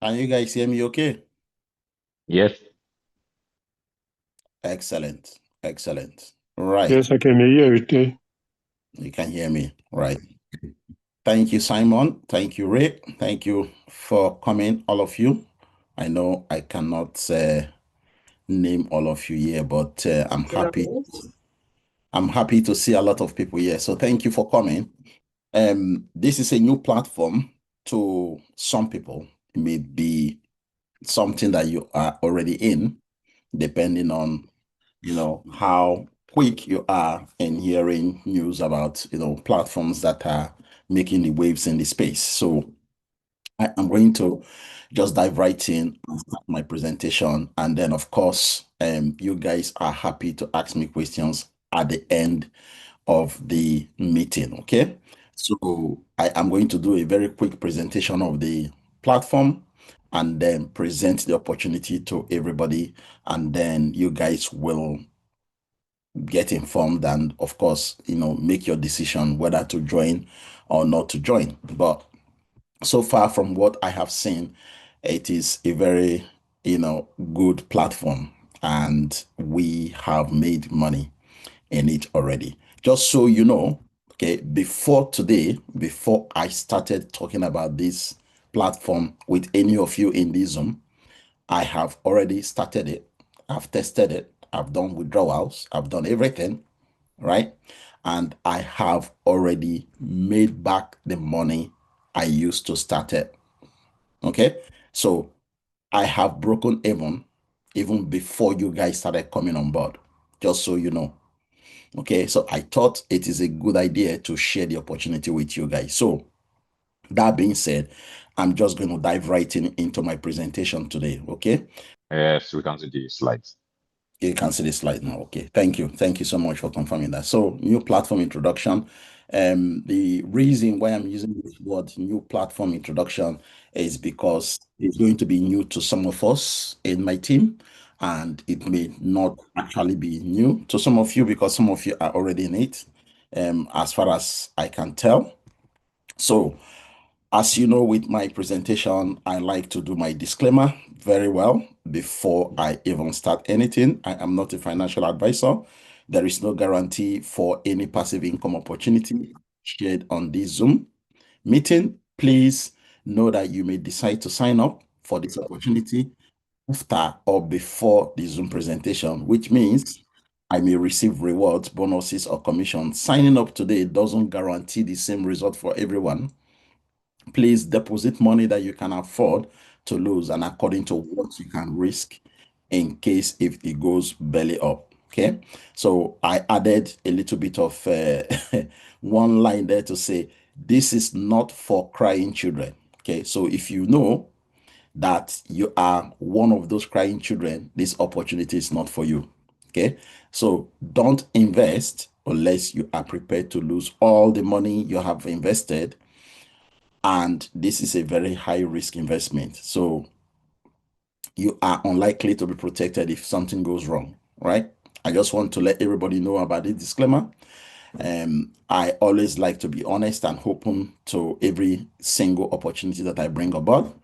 Can you guys hear me okay? Yes. Excellent. Excellent. Right. Yes, I can hear you okay. You can hear me. Right. Thank you, Simon. Thank you, Ray. Thank you for coming, all of you. I know I cannot name all of you here, but I'm happy to see a lot of people here. So thank you for coming. This is a new platform to some people. It may be something that you are already in, depending on how quick you are in hearing news about platforms that are making the waves in the space. So I'm going to just dive right in and start my presentation, and then of course you guys are happy to ask me questions at the end of the meeting. Okay, so I am going to do a very quick presentation of the platform and then present the opportunity to everybody, and then you guys will get informed and of course make your decision whether to join or not to join. But so far from what I have seen, it is a very good platform, and we have made money in it already. Just so you know, okay, before today, before I started talking about this platform with any of you in this Zoom, I have already started it. I've tested it. I've done withdrawals. I've done everything, right? And I have already made back the money I used to start it. Okay. So I have broken even before you guys started coming on board, just so you know. Okay. So I thought it is a good idea to share the opportunity with you guys. So that being said, I'm just going to dive right into my presentation today. Okay. Yes, we can see the slides. You can see the slide now. Okay. Thank you. Thank you so much for confirming that. So, new platform introduction. The reason why I'm using this word new platform introduction is because it's going to be new to some of us in my team, and it may not actually be new to some of you because some of you are already in it, as far as I can tell. So, as you know, with my presentation, I like to do my disclaimer very well before I even start anything. I am not a financial advisor. There is no guarantee for any passive income opportunity shared on this Zoom meeting. Please know that you may decide to sign up for this opportunity after or before the Zoom presentation, which means I may receive rewards, bonuses, or commissions. Signing up today doesn't guarantee the same result for everyone. Please deposit money that you can afford to lose and according to what you can risk in case if it goes belly up. Okay. So I added a little bit of one line there to say, this is not for crying children. Okay. So if you know that you are one of those crying children, this opportunity is not for you. Okay. So don't invest unless you are prepared to lose all the money you have invested, and this is a very high risk investment. So you are unlikely to be protected if something goes wrong, right? I just want to let everybody know about this disclaimer. I always like to be honest and open to every single opportunity that I bring about.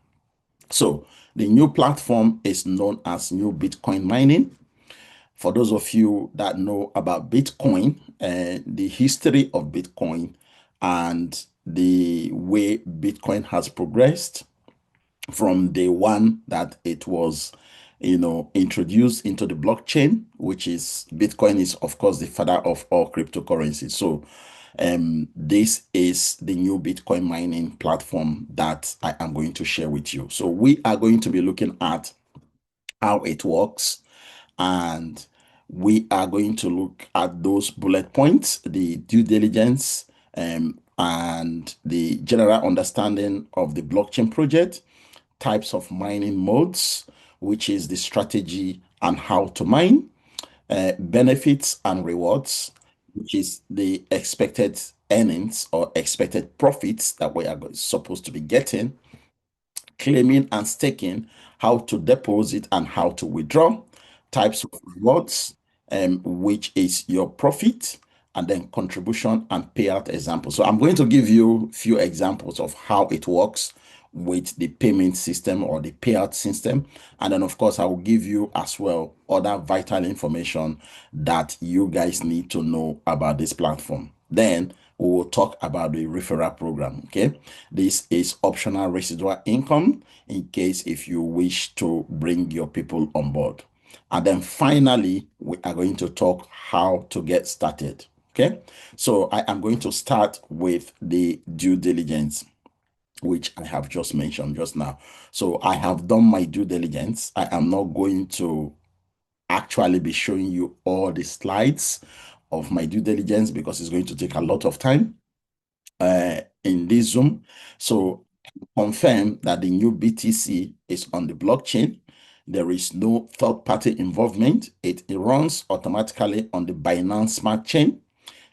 So the new platform is known as New Bitcoin Mining. For those of you that know about Bitcoin, the history of Bitcoin and the way Bitcoin has progressed from day one that it was introduced into the blockchain, which is Bitcoin is of course the father of all cryptocurrencies. So this is the new Bitcoin mining platform that I am going to share with you. So we are going to be looking at how it works, and we are going to look at those bullet points, the due diligence, and the general understanding of the blockchain project, types of mining modes, which is the strategy and how to mine, benefits and rewards, which is the expected earnings or expected profits that we are supposed to be getting, claiming and staking, how to deposit and how to withdraw, types of rewards, which is your profit, and then contribution and payout examples. So I'm going to give you a few examples of how it works with the payment system or the payout system. And then, of course, I will give you as well other vital information that you guys need to know about this platform. Then we will talk about the referral program. Okay, this is optional residual income in case if you wish to bring your people on board. And then finally, we are going to talk how to get started. Okay, so I am going to start with the due diligence, which I have just mentioned just now. So I have done my due diligence. I am not going to actually be showing you all the slides of my due diligence because it's going to take a lot of time in this Zoom. So confirm that the new BTC is on the blockchain. There is no third-party involvement. It runs automatically on the Binance Smart Chain.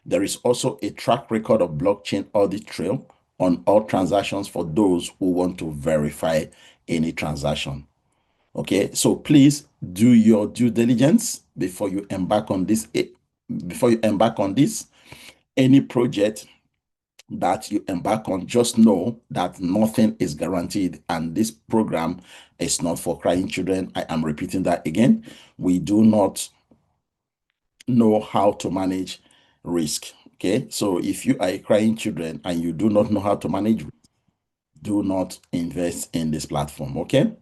There is also a track record of blockchain audit trail on all transactions for those who want to verify any transaction. Okay, so please do your due diligence before you embark on this. Any project that you embark on, just know that nothing is guaranteed, and this program is not for crying children. I am repeating that again. We do not know how to manage risk. Okay, so if you are a crying children and you do not know how to manage, do not invest in this platform. Okay,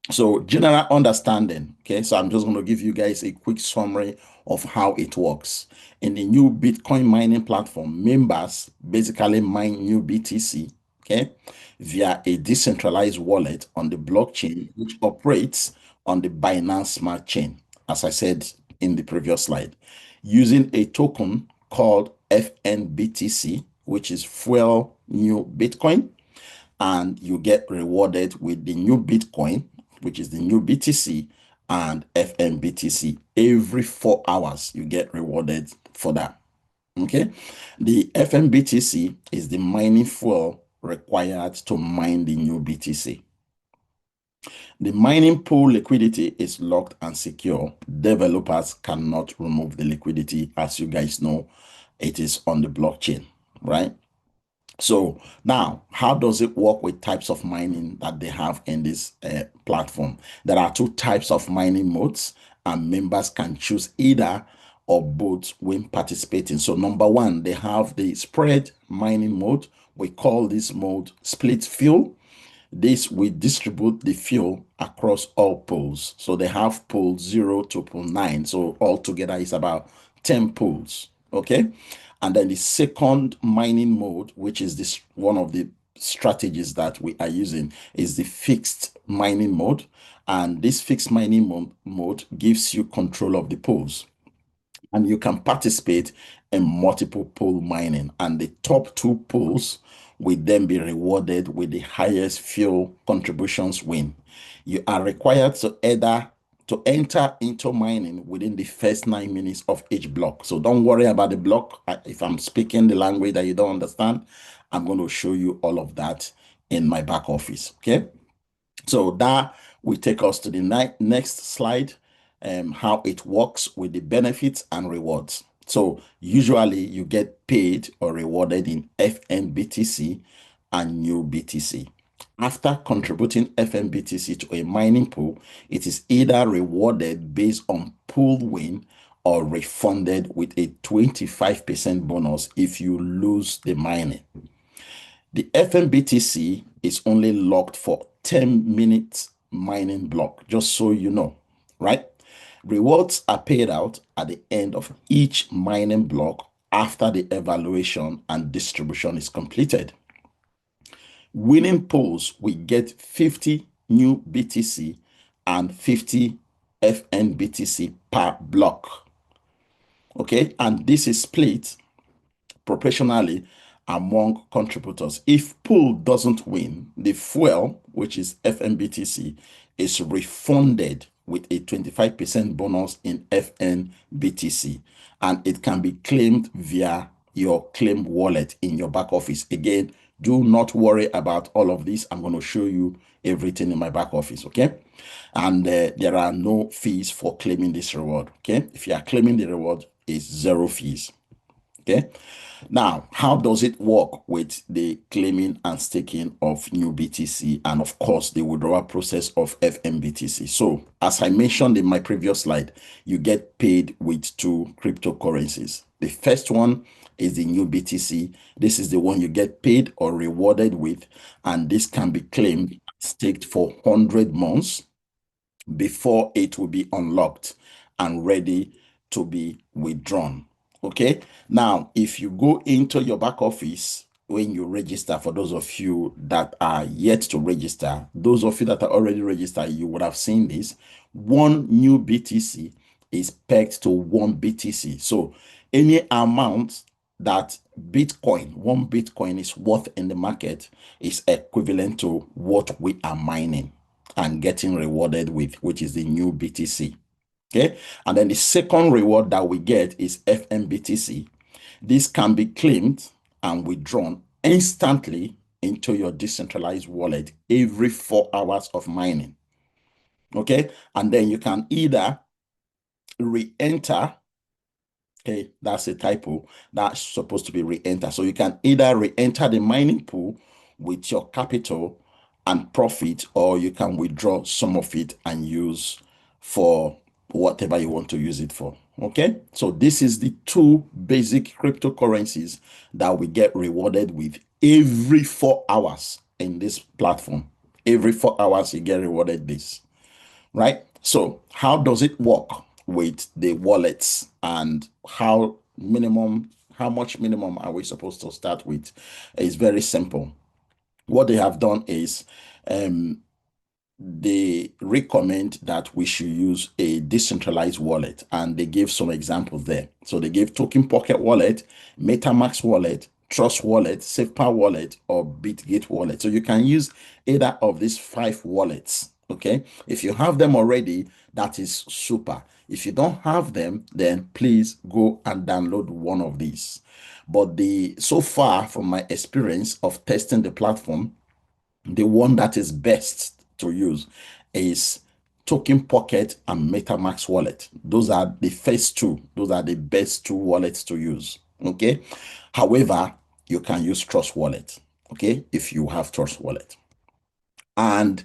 so general understanding. Okay, so I'm just going to give you guys a quick summary of how it works. In the new Bitcoin mining platform, members basically mine NEWBTC, okay, via a decentralized wallet on the blockchain, which operates on the Binance Smart Chain, as I said in the previous slide, using a token called FNBTC, which is Fuel New Bitcoin, and you get rewarded with the new Bitcoin, which is the new BTC and FNBTC. Every 4 hours, you get rewarded for that. Okay, the FNBTC is the mining fuel required to mine the new BTC. The mining pool liquidity is locked and secure. Developers cannot remove the liquidity. As you guys know, it is on the blockchain, right? So now, how does it work with types of mining that they have in this platform? There are 2 types of mining modes, and members can choose either or both when participating. So number 1, they have the spread mining mode. We call this mode split fuel. This will distribute the fuel across all pools. So they have pool 0 to pool 9. So altogether is about 10 pools. Okay. And then the second mining mode, which is this one of the strategies that we are using, is the fixed mining mode. And this fixed mining mode gives you control of the pools, and you can participate in multiple pool mining, and the top 2 pools will then be rewarded with the highest fuel contributions win. You are required to enter into mining within the first 9 minutes of each block. So don't worry about the block. If I'm speaking the language that you don't understand, I'm going to show you all of that in my back office. Okay, so that will take us to the next slide, how it works with the benefits and rewards. So usually you get paid or rewarded in FNBTC and NEWBTC. After contributing FNBTC to a mining pool, it is either rewarded based on pool win or refunded with a 25% bonus if you lose the mining. The FNBTC is only locked for 10 minutes mining block, just so you know, right? Rewards are paid out at the end of each mining block after the evaluation and distribution is completed. Winning pools will get 50 new BTC and 50 FNBTC per block. Okay, and this is split proportionally among contributors. If pool doesn't win, the fuel, which is FNBTC, is refunded with a 25% bonus in FNBTC, and it can be claimed via your claim wallet in your back office. Again, do not worry about all of this. I'm going to show you everything in my back office, okay? And there are no fees for claiming this reward, okay? If you are claiming the reward, it's 0 fees. Okay. Now, how does it work with the claiming and staking of NEWBTC and, of course, the withdrawal process of FNBTC? So, as I mentioned in my previous slide, you get paid with two cryptocurrencies. The first one is the NEWBTC. This is the one you get paid or rewarded with, and this can be claimed, staked for 100 months before it will be unlocked and ready to be withdrawn. Okay. Now, if you go into your back office when you register, for those of you that are yet to register, those of you that are already registered, you would have seen this. One new BTC is pegged to one BTC. So any amount that one Bitcoin is worth in the market is equivalent to what we are mining and getting rewarded with, which is the NEWBTC. Okay. And then the second reward that we get is FNBTC. This can be claimed and withdrawn instantly into your decentralized wallet every 4 hours of mining. Okay. And then you can either re-enter. Okay, that's a typo. That's supposed to be re-enter. So you can either re-enter the mining pool with your capital and profit, or you can withdraw some of it and use for whatever you want to use it for. Okay, so this is the two basic cryptocurrencies that we get rewarded with every 4 hours in this platform. Every 4 hours, you get rewarded this, right? So how does it work with the wallets, and how much minimum are we supposed to start with? It's very simple. What they have done is they recommend that we should use a decentralized wallet, and they give some examples there. So they give Token Pocket Wallet, MetaMask Wallet, Trust Wallet, SafePower Wallet, or BitGate Wallet. So you can use either of these 5 wallets. Okay, if you have them already, that is super. If you don't have them, then please go and download one of these. But so far, from my experience of testing the platform, the one that is best to use is Token Pocket and MetaMask Wallet. Those are the first two. Those are the best 2 wallets to use. Okay. However, you can use Trust Wallet. Okay, if you have Trust Wallet. And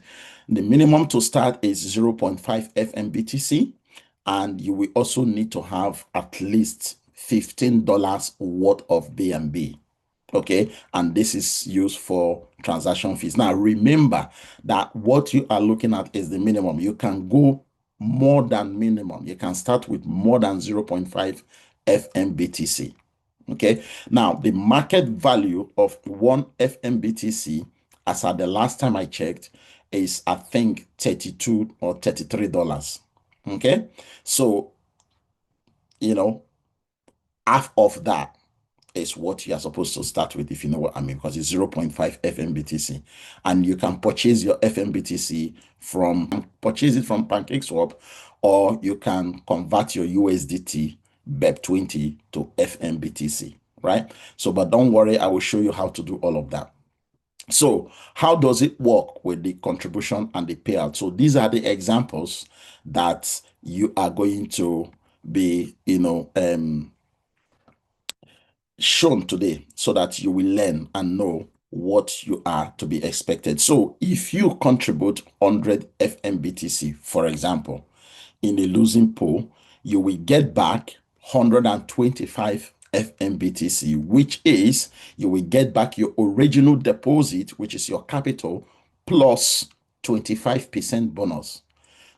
the minimum to start is 0.5 FNBTC, and you will also need to have at least $15 worth of BNB. Okay, and this is used for transaction fees. Now remember that what you are looking at is the minimum. You can go more than minimum. You can start with more than 0.5 FNBTC. Okay, now the market value of one FNBTC, as at the last time I checked, is I think $32 or $33. Okay, so half of that is what you are supposed to start with, if you know what I mean, because it's 0.5 FNBTC, and you can purchase your FNBTC from PancakeSwap, or you can convert your USDT BEP20 to FNBTC, right? So, but don't worry, I will show you how to do all of that. So how does it work with the contribution and the payout? So these are the examples that you are going to be, shown today, so that you will learn and know what you are to be expected. So if you contribute 100 FNBTC, for example, in a losing pool, you will get back 125 FNBTC, which is you will get back your original deposit, which is your capital, plus 25% bonus.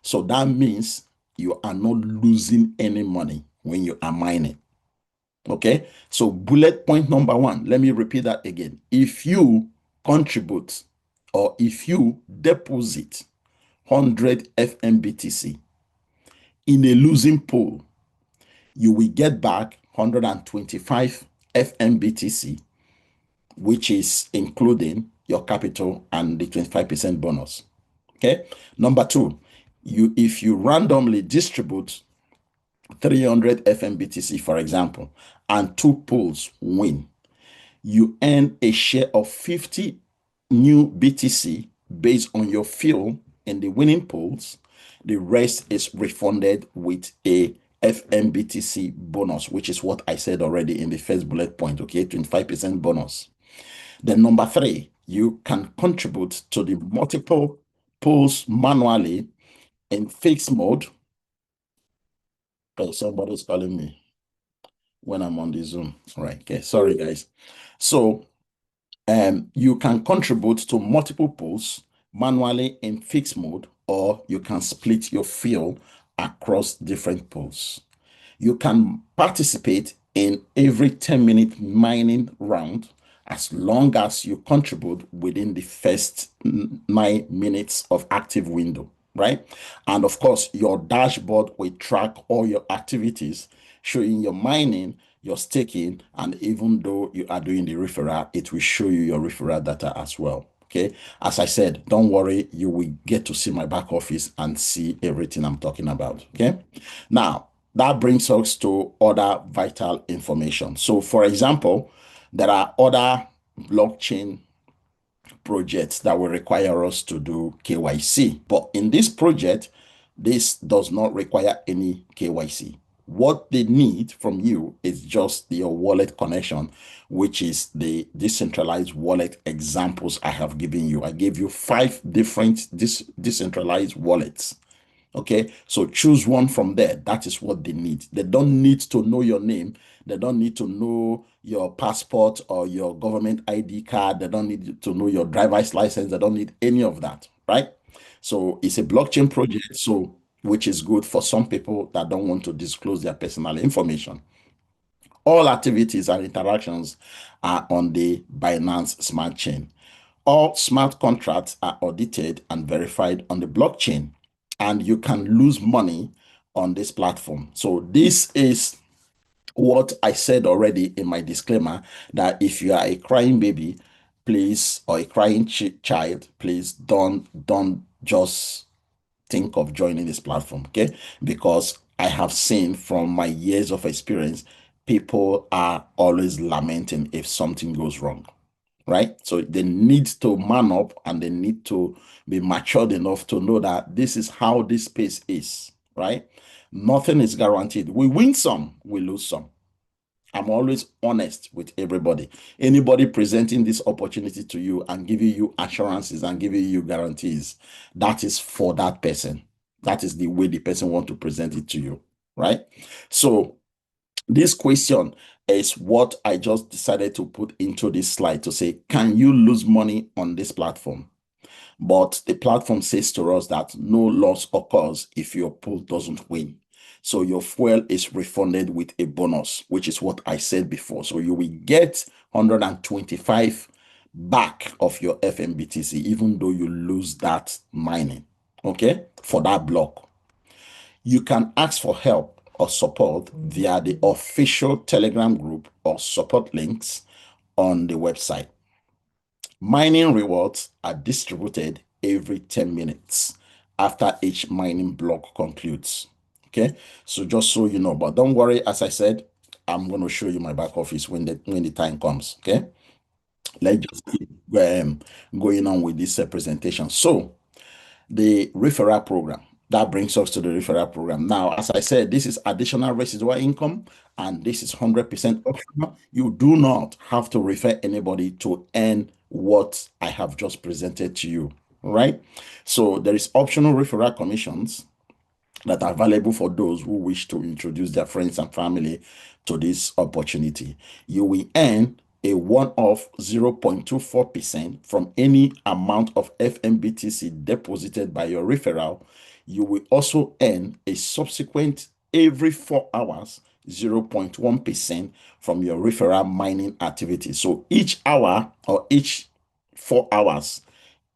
So that means you are not losing any money when you are mining. Okay, so bullet point number 1, let me repeat that again. If you contribute, or if you deposit 100 FNBTC in a losing pool, you will get back 125 FNBTC, which is including your capital and the 25% bonus. Okay, number 2, if you randomly distribute 300 FNBTC, for example, and 2 pools win, you earn a share of 50 NEWBTC based on your fill in the winning pools. The rest is refunded with a FNBTC bonus, which is what I said already in the first bullet point, okay? 25% bonus. Then number 3, you can contribute to the multiple polls manually in fixed mode. Oh, somebody's calling me when I'm on the Zoom. All right, okay, sorry guys. So you can contribute to multiple polls manually in fixed mode, or you can split your field across different polls. You can participate in every 10-minute mining round as long as you contribute within the first 9 minutes of active window, right? And of course, your dashboard will track all your activities, showing your mining, your staking, and even though you are doing the referral, it will show you your referral data as well. Okay. As I said, don't worry, you will get to see my back office and see everything I'm talking about. Okay. Now, that brings us to other vital information. So, for example, there are other blockchain projects that will require us to do KYC. But in this project, this does not require any KYC. What they need from you is just your wallet connection, which is the decentralized wallet examples I have given you. I gave you 5 different decentralized wallets. Okay, so choose one from there. That is what they need. They don't need to know your name. They don't need to know your passport or your government ID card. They don't need to know your driver's license. They don't need any of that, right? So it's a blockchain project, so which is good for some people that don't want to disclose their personal information. All activities and interactions are on the Binance Smart Chain. All smart contracts are audited and verified on the blockchain, and you can lose money on this platform. So this is what I said already in my disclaimer, that if you are a crying baby, please, or a crying child, please don't just think of joining this platform, okay? Because I have seen from my years of experience, people are always lamenting if something goes wrong, right? So they need to man up and they need to be matured enough to know that this is how this space is, right? Nothing is guaranteed. We win some, we lose some. I'm always honest with everybody. Anybody presenting this opportunity to you and giving you assurances and giving you guarantees, that is for that person. That is the way the person wants to present it to you, right? So this question is what I just decided to put into this slide to say, can you lose money on this platform? But the platform says to us that no loss occurs if your pool doesn't win. So your fuel is refunded with a bonus, which is what I said before. So you will get 125 back of your FNBTC, even though you lose that mining, okay, for that block. You can ask for help or support via the official Telegram group or support links on the website. Mining rewards are distributed every 10 minutes after each mining block concludes. Okay, so just so you know, but don't worry, as I said, I'm going to show you my back office when the time comes. Okay, let's just keep going on with this presentation. So the referral program. That brings us to the referral program. Now, as I said, this is additional residual income, and this is 100% optional. You do not have to refer anybody to earn what I have just presented to you, right? So there is optional referral commissions that are available for those who wish to introduce their friends and family to this opportunity. You will earn a one-off 0.24% from any amount of FNBTC deposited by your referral. You will also earn a subsequent every 4 hours 0.1% from your referral mining activity. So each hour or each 4 hours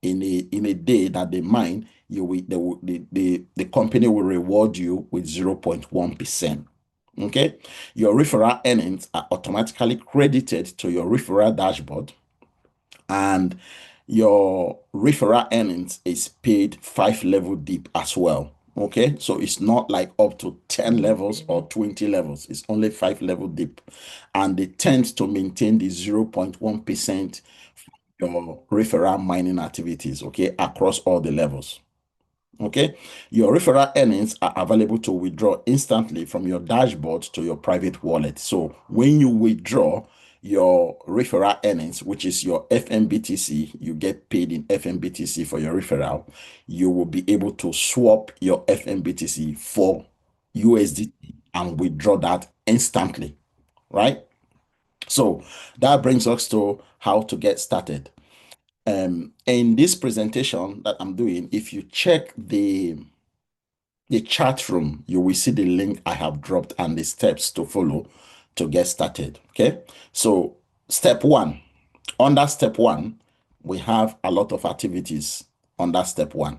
in a day that they mine, the company will reward you with 0.1%. Okay, your referral earnings are automatically credited to your referral dashboard, and your referral earnings is paid 5 level deep as well. Okay, so it's not like up to 10 levels or 20 levels, it's only 5 level deep, and they tend to maintain the 0.1% your referral mining activities, okay, across all the levels. Okay, your referral earnings are available to withdraw instantly from your dashboard to your private wallet. So when you withdraw your referral earnings, which is your FNBTC, you get paid in FNBTC for your referral, you will be able to swap your FNBTC for USDT and withdraw that instantly, right? So that brings us to how to get started. In this presentation that I'm doing, if you check the chat room, you will see the link I have dropped and the steps to follow to get started. Okay, so step one. Under step one, we have a lot of activities under step one.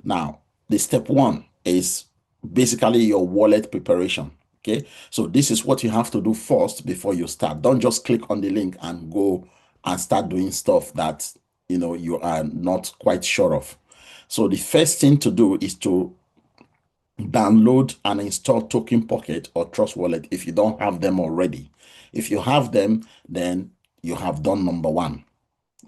Now, the step one is basically your wallet preparation. Okay, so this is what you have to do first before you start. Don't just click on the link and go and start doing stuff that you are not quite sure of. So the first thing to do is to download and install Token Pocket or Trust Wallet if you don't have them already. If you have them, then you have done number one.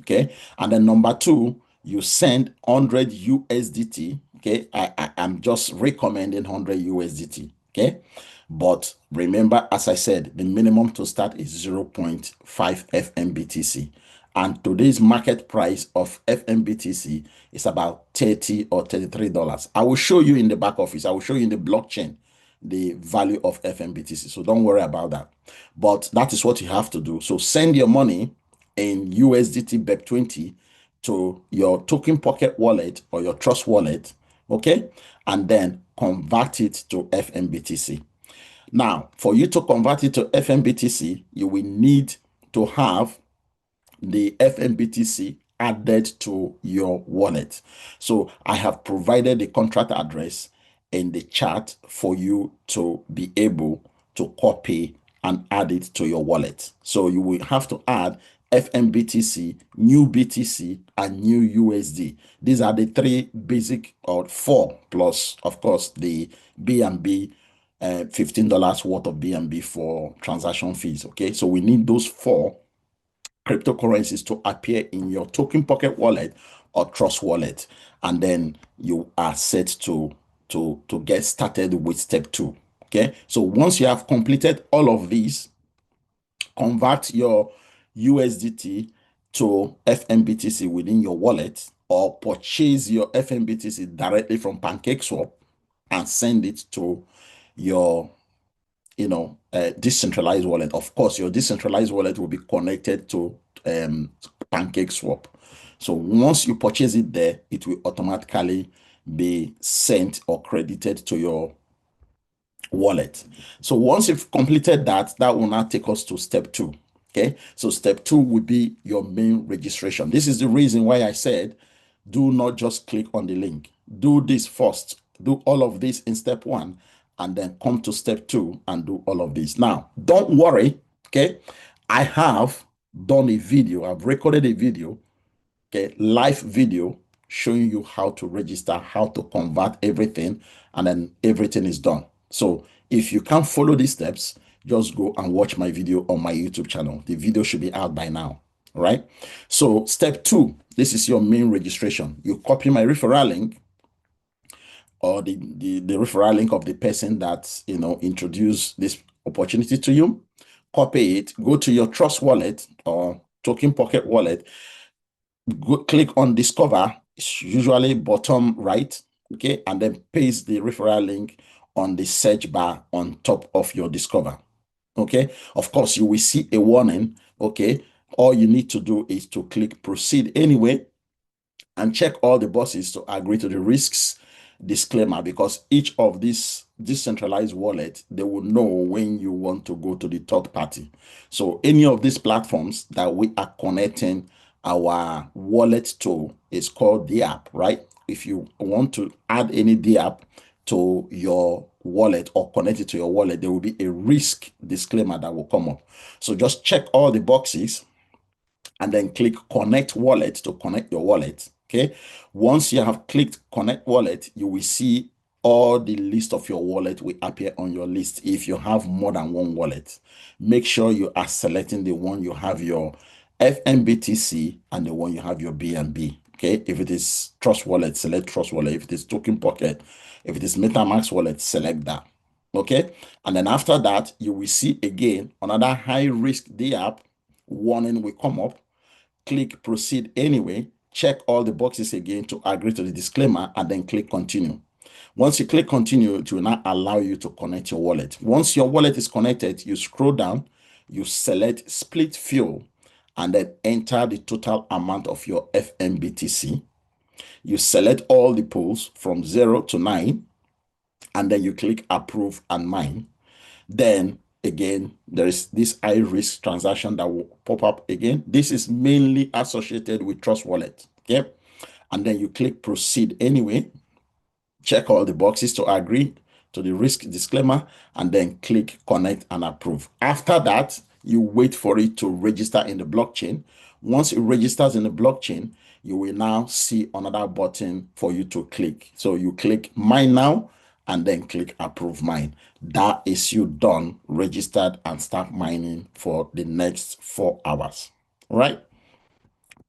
Okay, and then number two, you send 100 USDT. Okay, I'm just recommending 100 USDT. Okay, but remember, as I said, the minimum to start is 0.5 FNBTC. And today's market price of FNBTC is about $30 or $33. I will show you in the back office. I will show you in the blockchain the value of FNBTC. So don't worry about that. But that is what you have to do. So send your money in USDT BEP20 to your Token Pocket wallet or your Trust wallet, okay? And then convert it to FNBTC. Now, for you to convert it to FNBTC, you will need to have the FNBTC added to your wallet. So I have provided the contract address in the chat for you to be able to copy and add it to your wallet. So you will have to add FNBTC, NEWBTC, and NEWUSD. These are the three basic, or four, plus, of course, the BNB, $15 worth of BNB for transaction fees. Okay, so we need those four cryptocurrencies to appear in your Token Pocket wallet or Trust wallet, and then you are set to get started with step two. Okay, so once you have completed all of these, convert your USDT to FNBTC within your wallet, or purchase your FNBTC directly from PancakeSwap and send it to your decentralized wallet. Of course, your decentralized wallet will be connected to PancakeSwap. So once you purchase it there, it will automatically be sent or credited to your wallet. So once you've completed that, that will now take us to step two. Okay, so step two would be your main registration. This is the reason why I said, do not just click on the link. Do this first. Do all of this in step one, and then come to step two and do all of this. Now, don't worry. Okay, I have done a video. I've recorded a video, okay, live video showing you how to register, how to convert everything, and then everything is done. So if you can't follow these steps, just go and watch my video on my YouTube channel. The video should be out by now, right? So step two, this is your main registration. You copy my referral link, or the referral link of the person that introduced this opportunity to you. Copy it, go to your Trust wallet or Token Pocket wallet, click on Discover. It's usually bottom right, okay, and then paste the referral link on the search bar on top of your Discover. Okay, of course, you will see a warning. Okay, all you need to do is to click Proceed anyway and check all the boxes to agree to the risks disclaimer, because each of these decentralized wallet, they will know when you want to go to the third party. So any of these platforms that we are connecting our wallet to is called the app, right? If you want to add any the app to your wallet or connect it to your wallet, there will be a risk disclaimer that will come up. So just check all the boxes and then click Connect Wallet to connect your wallet. Okay. Once you have clicked Connect Wallet, you will see all the list of your wallet will appear on your list. If you have more than one wallet, make sure you are selecting the one you have your FNBTC and the one you have your BNB. Okay, if it is Trust Wallet, select Trust Wallet. If it is Token Pocket, if it is MetaMask Wallet, select that. Okay, and then after that, you will see again another high risk day app warning will come up. Click proceed anyway, check all the boxes again to agree to the disclaimer, and then click continue. Once you click continue, it will now allow you to connect your wallet. Once your wallet is connected, you scroll down, you select split fuel, and then enter the total amount of your FNBTC. You select all the pools from 0 to 9, and then you click approve and mine. Then again, there is this high risk transaction that will pop up again. This is mainly associated with Trust Wallet. Okay. And then you click proceed anyway, check all the boxes to agree to the risk disclaimer, and then click connect and approve. After that, you wait for it to register in the blockchain. Once it registers in the blockchain, you will now see another button for you to click. So you click mine now and then click approve mine. That is you done, registered, and start mining for the next 4 hours. All right.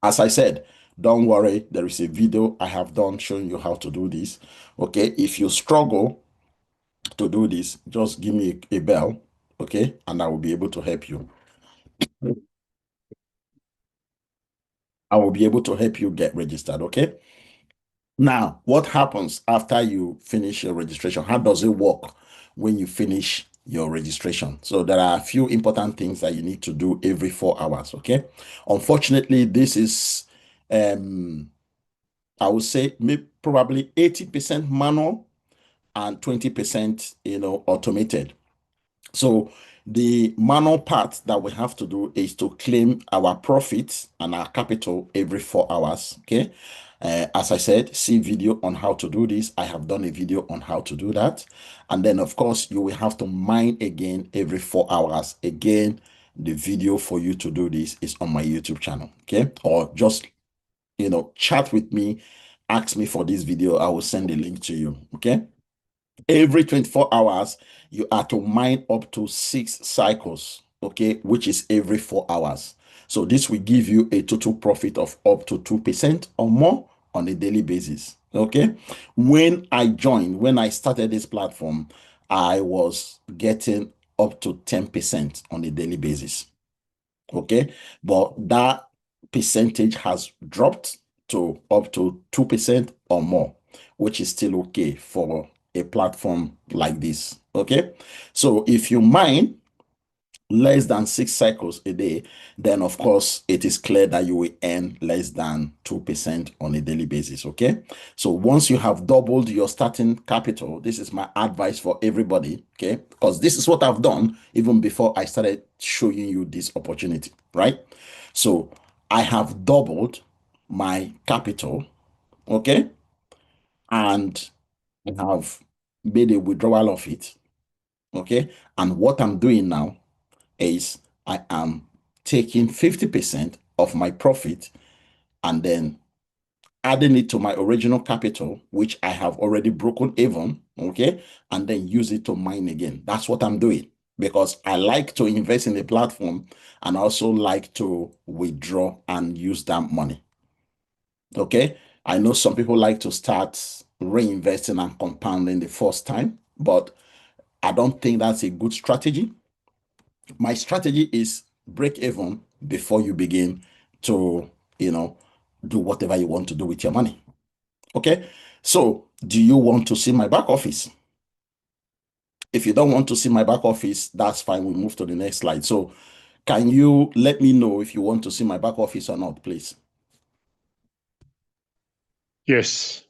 As I said, don't worry, there is a video I have done showing you how to do this. Okay, if you struggle to do this, just give me a bell, okay, and I will be able to help you. I will be able to help you get registered, okay? Now, what happens after you finish your registration? How does it work when you finish your registration? So there are a few important things that you need to do every 4 hours, okay? Unfortunately, this is I would say maybe probably 80% manual and 20%, automated. So the manual part that we have to do is to claim our profits and our capital every 4 hours. Okay. As I said, see video on how to do this. I have done a video on how to do that. And then, of course, you will have to mine again every 4 hours. Again, the video for you to do this is on my YouTube channel. Okay. Or just, chat with me, ask me for this video. I will send the link to you. Okay. Every 24 hours, you are to mine up to 6 cycles, okay, which is every 4 hours. So this will give you a total profit of up to 2% or more on a daily basis, okay? When I started this platform, I was getting up to 10% on a daily basis, okay? But that percentage has dropped to up to 2% or more, which is still okay for a platform like this. Okay. So if you mine less than 6 cycles a day, then of course it is clear that you will earn less than 2% on a daily basis. Okay. So once you have doubled your starting capital, this is my advice for everybody. Okay. Because this is what I've done even before I started showing you this opportunity, right? So I have doubled my capital. Okay. And I have made a withdrawal of it. Okay. And what I'm doing now is I am taking 50% of my profit and then adding it to my original capital, which I have already broken even. Okay. And then use it to mine again. That's what I'm doing because I like to invest in the platform and also like to withdraw and use that money. Okay. I know some people like to start reinvesting and compounding the first time, but I don't think that's a good strategy. My strategy is break even before you begin to, do whatever you want to do with your money. Okay. So do you want to see my back office? If you don't want to see my back office, that's fine. We move to the next slide. So can you let me know if you want to see my back office or not, please? Yes.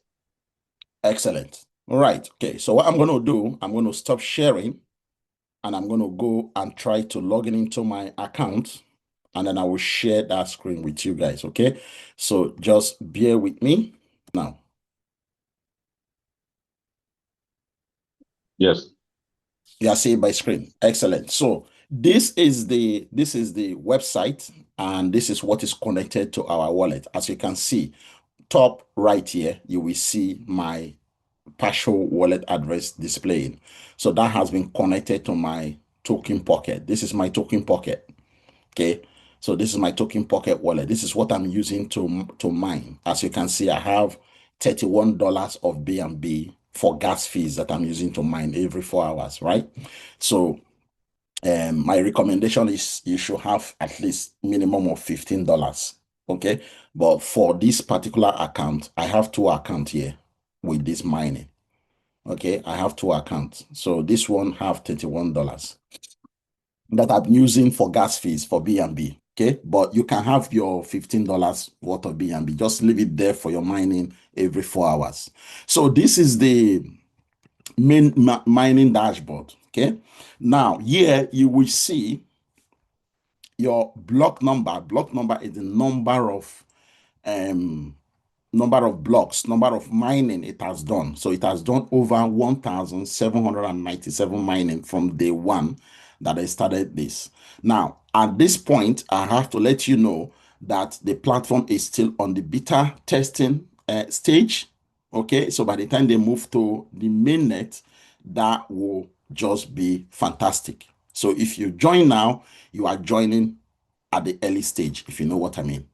Excellent. All right. Okay. So what I'm going to do, I'm going to stop sharing and I'm going to go and try to log in into my account and then I will share that screen with you guys. Okay. So just bear with me now. Yes. You are seeing my screen. Excellent. So this is the website and this is what is connected to our wallet. As you can see, top right here, you will see my partial wallet address displaying. So that has been connected to my token pocket. This is my token pocket. Okay. So this is my token pocket wallet. This is what I'm using to mine. As you can see, I have $31 of BNB for gas fees that I'm using to mine every 4 hours, right? So my recommendation is you should have at least minimum of $15. Okay. But for this particular account, I have two accounts here with this mining. Okay, I have two accounts. So this one have $31 that I'm using for gas fees for BNB. Okay, but you can have your $15 worth of BNB. Just leave it there for your mining every 4 hours. So this is the main mining dashboard. Okay, now here you will see your block number. Block number is the number of blocks, number of mining it has done. So it has done over 1,797 mining from day one that I started this. Now, at this point, I have to let you know that the platform is still on the beta testing stage. Okay, so by the time they move to the mainnet, that will just be fantastic. So if you join now, you are joining at the early stage, if you know what I mean.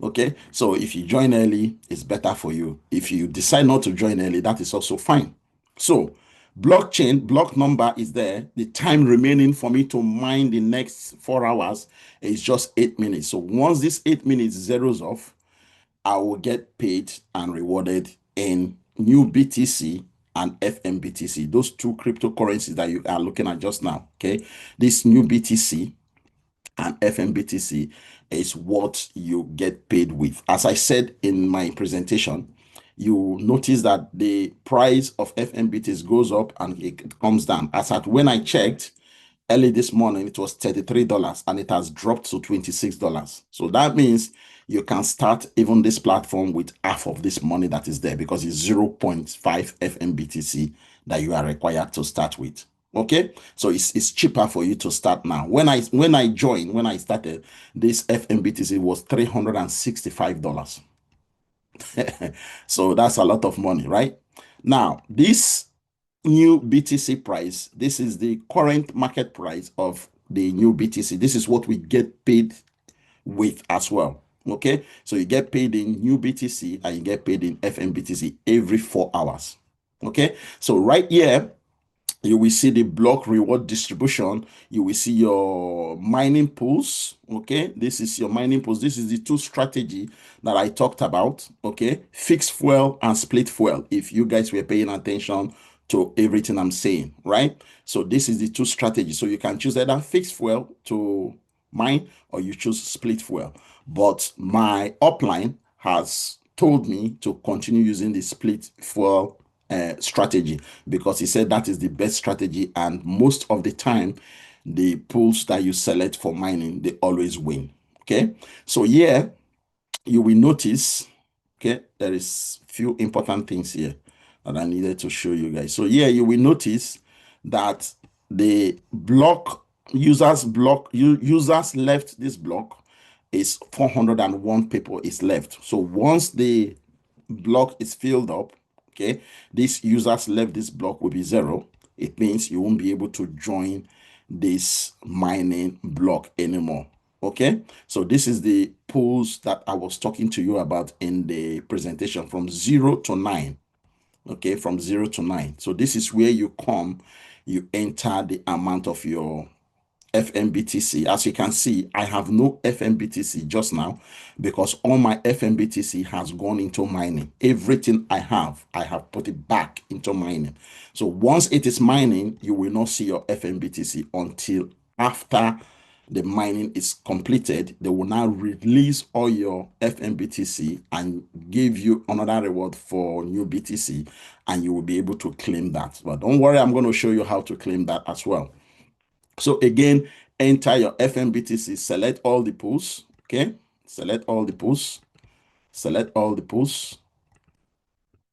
Okay, so if you join early, it's better for you. If you decide not to join early, that is also fine. So blockchain, block number is there. The time remaining for me to mine the next 4 hours is just 8 minutes. So once this 8 minutes zeroes off, I will get paid and rewarded in NEWBTC and FNBTC, those two cryptocurrencies that you are looking at just now. Okay, this NEWBTC and FNBTC is what you get paid with. As I said in my presentation, you notice that the price of FNBTC goes up and it comes down. As at when I checked early this morning, it was $33 and it has dropped to $26. So that means you can start even this platform with half of this money that is there because it's 0.5 FNBTC that you are required to start with. Okay, so it's cheaper for you to start now. When I started, this FNBTC was $365. So that's a lot of money, right? Now, this new BTC price, this is the current market price of the new BTC. This is what we get paid with as well. Okay, so you get paid in new BTC and you get paid in FNBTC every 4 hours. Okay, so right here you will see the block reward distribution. You will see your mining pools. Okay, this is your mining pools. This is the two strategy that I talked about. Okay, fixed fuel and split fuel. If you guys were paying attention to everything I'm saying, right? So this is the two strategies. So you can choose either fixed fuel to mine or you choose split fuel. But my upline has told me to continue using the split fuel strategy because he said that is the best strategy, and most of the time the pools that you select for mining, they always win. Okay, so here you will notice, okay, there is few important things here that I needed to show you guys. So here you will notice that the users left this block is 401 people is left. So once the block is filled up, okay, these users left this block will be 0. It means you won't be able to join this mining block anymore. Okay, so this is the pools that I was talking to you about in the presentation from 0 to 9. Okay, from 0 to 9. So this is where you come, you enter the amount of your FNBTC. As you can see, I have no FNBTC just now because all my FNBTC has gone into mining. Everything I have put it back into mining. So once it is mining, you will not see your FNBTC until after the mining is completed. They will now release all your FNBTC and give you another reward for new BTC, and you will be able to claim that. But don't worry, I'm going to show you how to claim that as well. So again, enter your FNBTC, select all the pools, okay? Select all the pools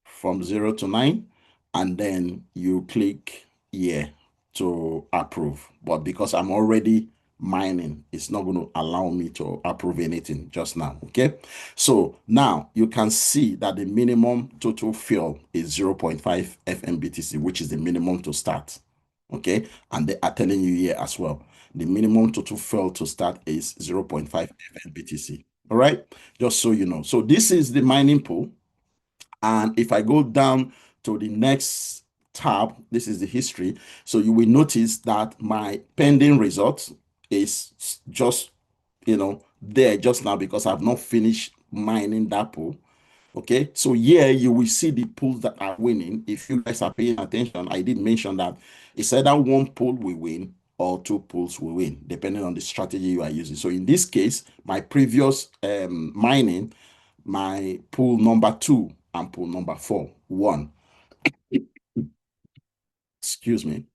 from 0 to 9, and then you click here to approve. But because I'm already mining, it's not going to allow me to approve anything just now, okay? So now you can see that the minimum total fill is 0.5 FNBTC, which is the minimum to start. Okay, and they are telling you here as well The minimum total fail to start is 0.5 FNBTC. All right, just so you know. So this is the mining pool. And if I go down to the next tab, this is the history. So you will notice that my pending result is just, there just now because I've not finished mining that pool. Okay, so here you will see the pools that are winning. If you guys are paying attention, I did mention that it's either one pool will win or two pools will win, depending on the strategy you are using. So in this case, my previous mining, my pool number 2 and pool number 4 won. Excuse me.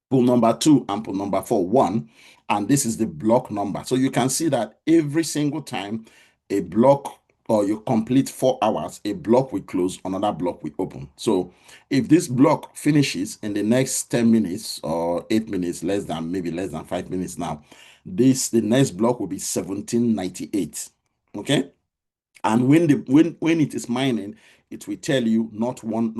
Pool number 2 and pool number 4 won, and this is the block number. So you can see that every single time a block or you complete 4 hours, a block will close, another block will open. So if this block finishes in the next 10 minutes or 8 minutes, maybe less than 5 minutes now, the next block will be 1798. Okay, and when it is mining, it will tell you not one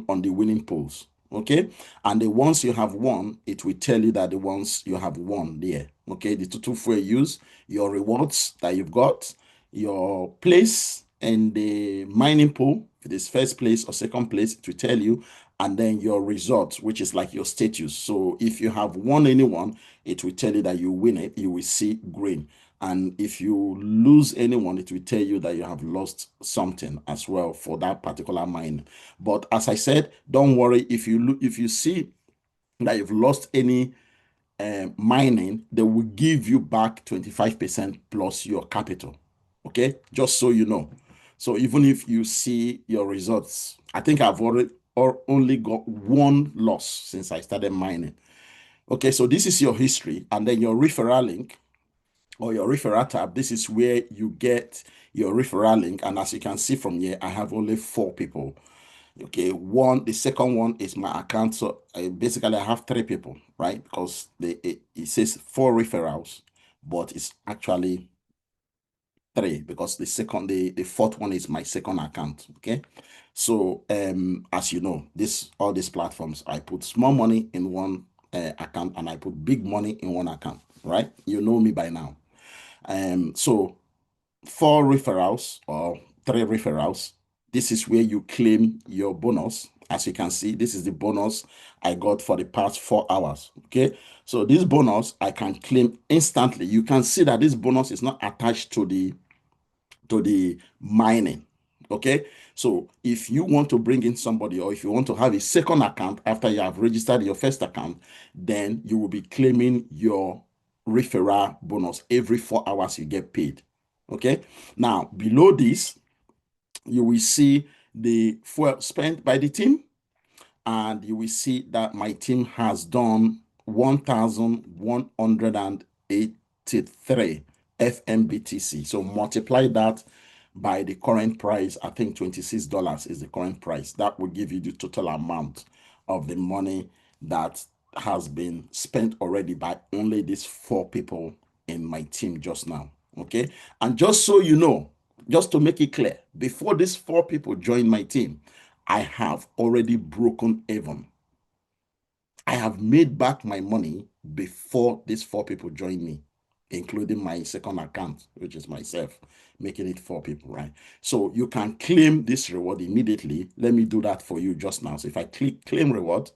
on the winning pools. Okay, and the ones you have won, it will tell you that the ones you have won there. Okay, the total fuel use, your rewards that you've got, your place in the mining pool, if it is first place or second place, it will tell you, and then your result, which is like your status. So if you have won anyone, it will tell you that you win it, you will see green. And if you lose anyone, it will tell you that you have lost something as well for that particular mine. But as I said, don't worry if you see that you've lost any mining, they will give you back 25% plus your capital. Okay, just so you know. So even if you see your results, I think I've already or only got one loss since I started mining. Okay, so this is your history, and then your referral link or your referral tab. This is where you get your referral link. And as you can see from here, I have only 4 people. Okay, the second one is my account. So basically I have 3 people, right? Because it says 4 referrals, but it's actually 3 because the fourth one is my second account. Okay, so as you know, all these platforms, I put small money in one account and I put big money in one account, right? You know me by now. So 4 referrals or 3 referrals, this is where you claim your bonus. As you can see, this is the bonus I got for the past 4 hours. Okay, so this bonus I can claim instantly. You can see that this bonus is not attached to the mining. Okay, so if you want to bring in somebody or if you want to have a second account after you have registered your first account, then you will be claiming your referral bonus every 4 hours you get paid. Okay, now below this you will see the fuel spent by the team, and you will see that my team has done 1,183 FNBTC. So multiply that by the current price. I think $26 is the current price. That will give you the total amount of the money that has been spent already by only these 4 people in my team just now. Okay, and just so you know, just to make it clear, before these 4 people join my team, I have already broken even. I have made back my money before these 4 people join me, including my second account, which is myself, making it 4 people, right? So you can claim this reward immediately. Let me do that for you just now. So if I click claim reward,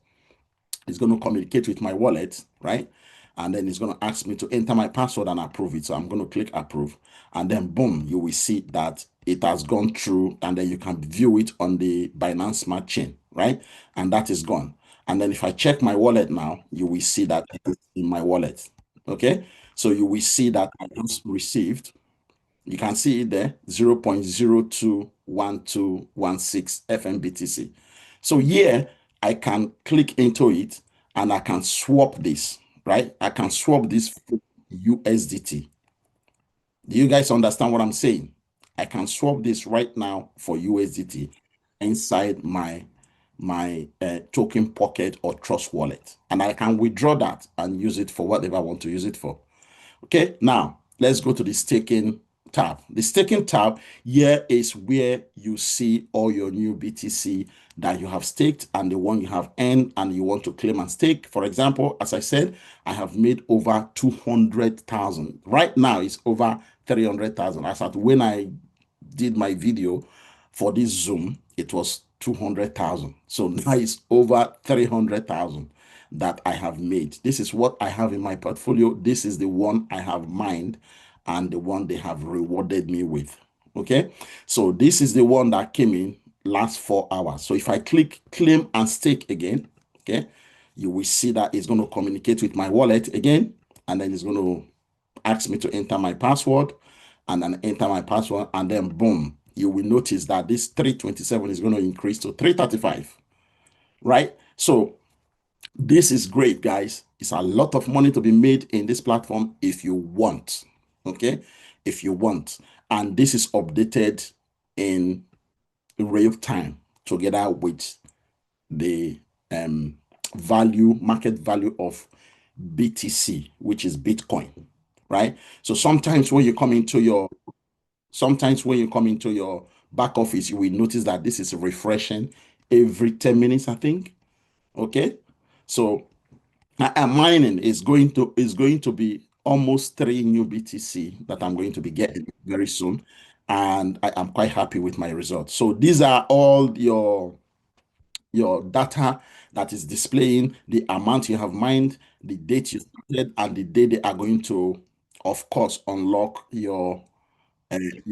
it's going to communicate with my wallet, right? And then it's going to ask me to enter my password and approve it. So I'm going to click approve, and then boom, you will see that it has gone through, and then you can view it on the Binance Smart Chain, right? And that is gone. And then if I check my wallet now, you will see that it is in my wallet. Okay, so you will see that I just received, you can see it there, 0.021216 FNBTC. So here I can click into it and I can swap this, right? I can swap this for USDT. Do you guys understand what I'm saying? I can swap this right now for USDT inside my token pocket or trust wallet, and I can withdraw that and use it for whatever I want to use it for. Okay, now let's go to the staking tab. The staking tab here is where you see all your new BTC that you have staked and the one you have earned and you want to claim and stake. For example, as I said, I have made over 200,000. Right now, it's over 300,000. As at when I did my video for this Zoom, it was 200,000. So now it's over 300,000 that I have made. This is what I have in my portfolio. This is the one I have mined and the one they have rewarded me with. Okay, so this is the one that came in last 4 hours. So if I click claim and stake again, okay, you will see that it's going to communicate with my wallet again, and then it's going to ask me to enter my password, and then enter my password, and then boom, you will notice that this 327 is going to increase to 335, right? So this is great, guys. It's a lot of money to be made in this platform if you want, okay? If you want. And this is updated in real time together with the market value of BTC, which is Bitcoin, right? So sometimes when you come into your back office, you will notice that this is refreshing every 10 minutes, I think. Okay. So mining is going to be almost 3 new BTC that I'm going to be getting very soon. And I am quite happy with my results. So these are all your data that is displaying the amount you have mined, the date you started, and the day they are going to, of course, unlock your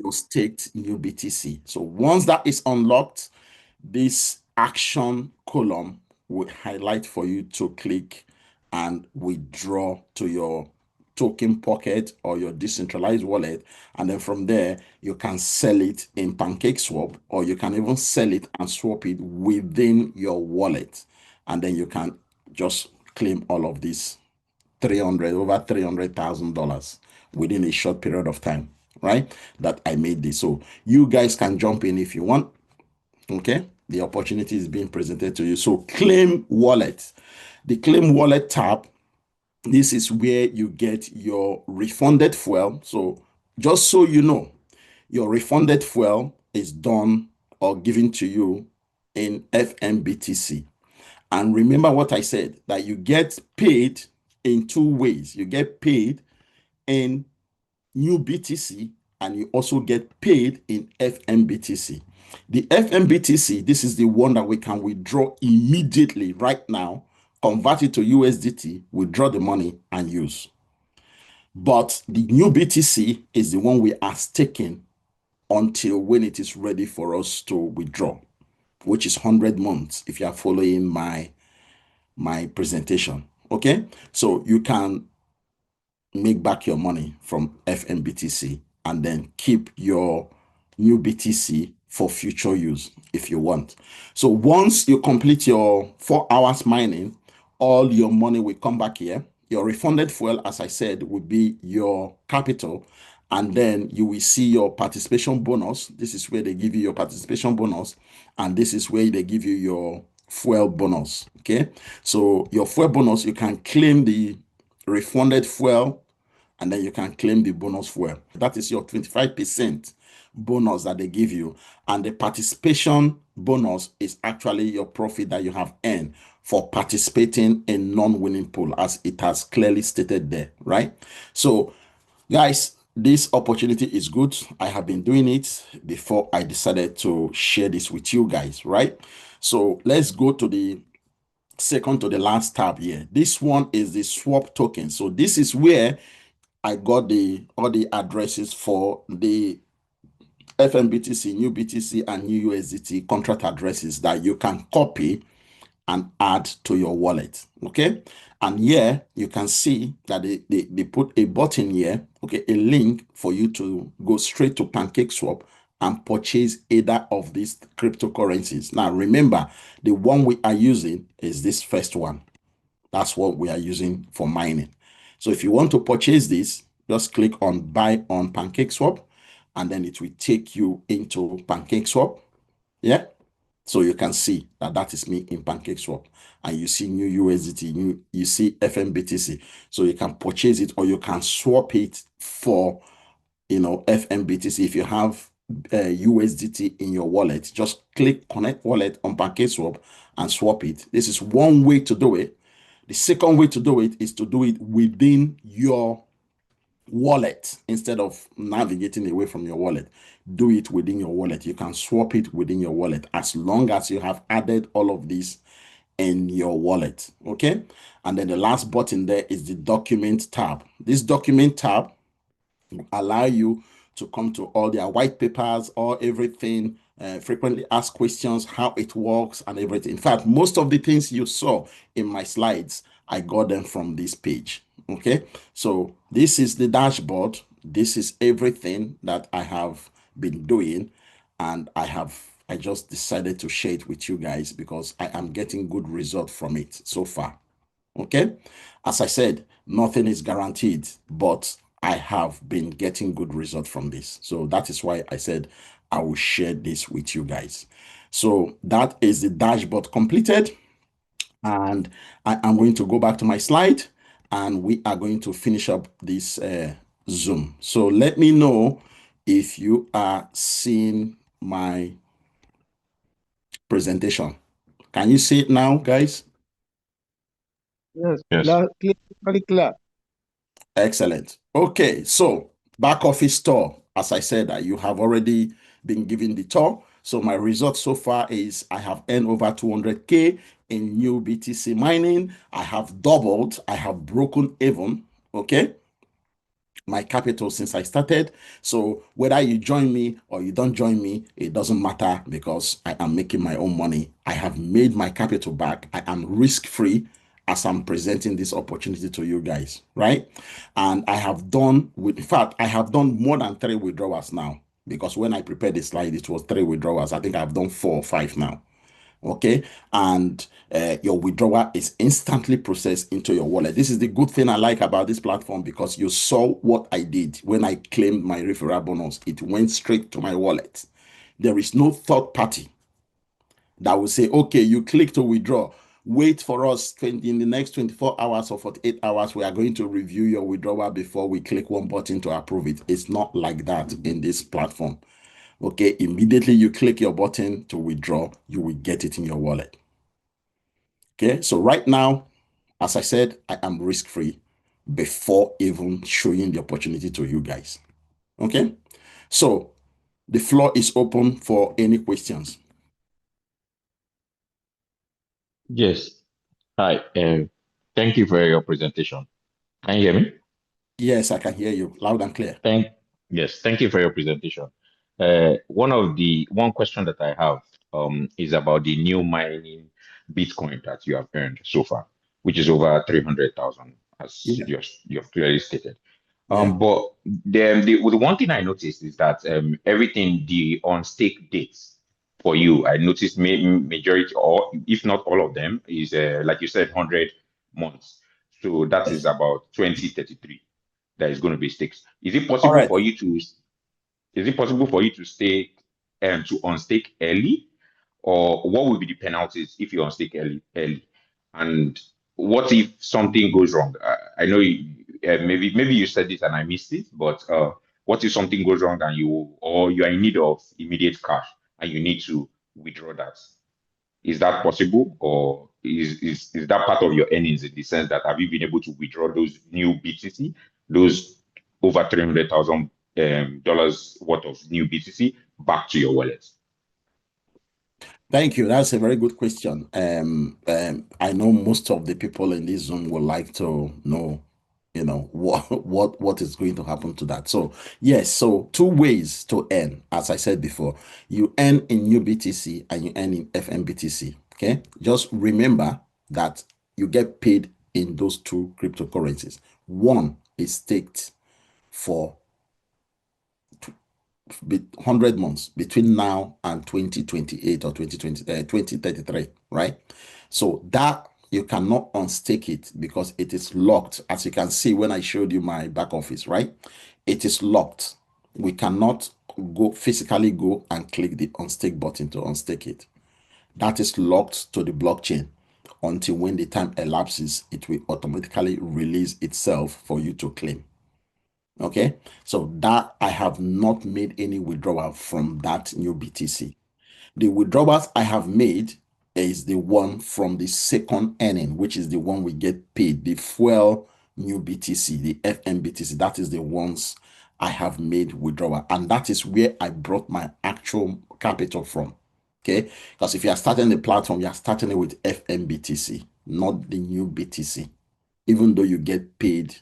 staked new BTC. So once that is unlocked, this action column will highlight for you to click and withdraw to your token pocket or your decentralized wallet. And then from there, you can sell it in PancakeSwap, or you can even sell it and swap it within your wallet. And then you can just claim all of this over $300,000 within a short period of time, right? That I made this. So you guys can jump in if you want. Okay, the opportunity is being presented to you. So claim wallet. The claim wallet tab, this is where you get your refunded fuel. So just so you know, your refunded fuel is done or given to you in FNBTC. And remember what I said, that you get paid in two ways. You get paid in NEWBTC and you also get paid in FNBTC. The FNBTC, this is the one that we can withdraw immediately right now, convert it to USDT, withdraw the money and use. But the NEWBTC is the one we are staking until when it is ready for us to withdraw, which is 100 months if you are following my presentation. Okay, so you can make back your money from FNBTC and then keep your new BTC for future use if you want. So once you complete your 4 hours mining, all your money will come back here. Your refunded fuel, as I said, will be your capital. And then you will see your participation bonus. This is where they give you your participation bonus. And this is where they give you your fuel bonus. Okay. So your fuel bonus, you can claim the refunded fuel and then you can claim the bonus fuel. That is your 25% bonus that they give you. And the participation bonus is actually your profit that you have earned for participating in non-winning pool, as it has clearly stated there, right? So guys, this opportunity is good. I have been doing it before I decided to share this with you guys, right? So let's go to the second to the last tab here. This one is the swap token. So this is where I got all the addresses for the FNBTC, NEWBTC, and NEWUSD contract addresses that you can copy and add to your wallet. Okay. And here you can see that they put a button here, okay, a link for you to go straight to PancakeSwap and purchase either of these cryptocurrencies. Now remember, the one we are using is this first one. That's what we are using for mining. So if you want to purchase this, just click on buy on PancakeSwap, and then it will take you into PancakeSwap. Yeah. So you can see that that is me in PancakeSwap, and you see NEWUSD, you see FNBTC. So you can purchase it or you can swap it for FNBTC, if you have USDT in your wallet, just click connect wallet on PancakeSwap and swap it. This is one way to do it. The second way to do it is to do it within your wallet instead of navigating away from your wallet. Do it within your wallet. You can swap it within your wallet as long as you have added all of these in your wallet. Okay. And then the last button there is the document tab. This document tab allow you to come to all their white papers or everything, frequently asked questions, how it works and everything. In fact, most of the things you saw in my slides, I got them from this page. Okay, so this is the dashboard. This is everything that I have been doing, and I just decided to share it with you guys because I am getting good result from it so far. Okay. As I said, nothing is guaranteed, but I have been getting good results from this. So that is why I said I will share this with you guys. So that is the dashboard completed. And I am going to go back to my slide and we are going to finish up this Zoom. So let me know if you are seeing my presentation. Can you see it now, guys? Yes, Yes. clear, very clear. Excellent. Okay, so back office tour. As I said, you have already been given the tour. So my result so far is I have earned over 200K in new BTC mining. I have doubled. I have broken even. Okay, my capital since I started. So whether you join me or you don't join me, it doesn't matter because I am making my own money. I have made my capital back. I am risk-free as I'm presenting this opportunity to you guys, right? And I have done in fact, I have done more than 3 withdrawals now because when I prepared the slide, it was 3 withdrawals. I think I've done 4 or 5 now. Okay, and your withdrawal is instantly processed into your wallet. This is the good thing I like about this platform because you saw what I did when I claimed my referral bonus. It went straight to my wallet. There is no third party that will say, okay, you click to withdraw, wait for us in the next 24 hours or 48 hours, we are going to review your withdrawal before we click one button to approve it. It's not like that in this platform. Okay, immediately you click your button to withdraw, you will get it in your wallet. Okay, so right now, as I said, I am risk-free before even showing the opportunity to you guys. Okay, so the floor is open for any questions. Yes. Hi. Thank you for your presentation. Can you hear me? Yes, I can hear you loud and clear. Yes. Thank you for your presentation. One question that I have is about the new mining Bitcoin that you have earned so far, which is over 300,000, as Yeah, you have clearly stated. yeah. But the one thing I noticed is that everything, the on stake dates for you, I noticed majority, or if not all of them, is like you said, 100 months. So that is about 2033 that is going to be staked. All right. Is it possible for you to stake to unstake early, or what will be the penalties if you unstake early? And what if something goes wrong? I know maybe you said this and I missed it, but what if something goes wrong and you are in need of immediate cash and you need to withdraw that? Is that possible, or is that part of your earnings in the sense that have you been able to withdraw those new BTC, those over $300,000 dollars worth of new BTC back to your wallet? Thank you. That's a very good question. I know most of the people in this Zoom would like to know, what is going to happen to that. So yes, so 2 ways to earn. As I said before, you earn in NEWBTC and you earn in FNBTC. Okay, just remember that you get paid in those 2 cryptocurrencies. One is staked for 100 months between now and 2028 or 2033, right? So that you cannot unstake it because it is locked. As you can see when I showed you my back office, right? It is locked. We cannot physically go and click the unstake button to unstake it. That is locked to the blockchain until when the time elapses, it will automatically release itself for you to claim. Okay, so that I have not made any withdrawal from that new BTC. The withdrawals I have made is the one from the second earning, which is the one we get paid, the fuel new BTC, the FNBTC. That is the ones I have made withdrawal. And that is where I brought my actual capital from. Okay. Because if you are starting the platform, you are starting it with FNBTC, not the new BTC. Even though you get paid